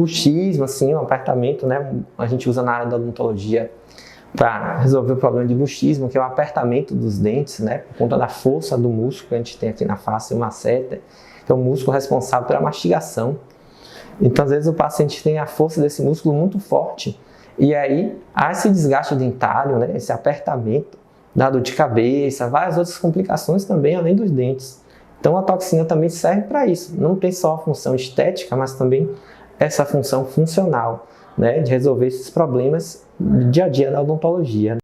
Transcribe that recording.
bruxismo, assim, um apertamento, né? A gente usa na área da odontologia para resolver o problema de bruxismo, que é o apertamento dos dentes, né? Por conta da força do músculo que a gente tem aqui na face, o masseter, que é o músculo responsável pela mastigação. Então, às vezes, o paciente tem a força desse músculo muito forte e aí há esse desgaste dentário, né? Esse apertamento, dá dor de cabeça, várias outras complicações também, além dos dentes. Então, a toxina também serve para isso. Não tem só a função estética, mas também essa função funcional, né? De resolver esses problemas do dia a dia da odontologia.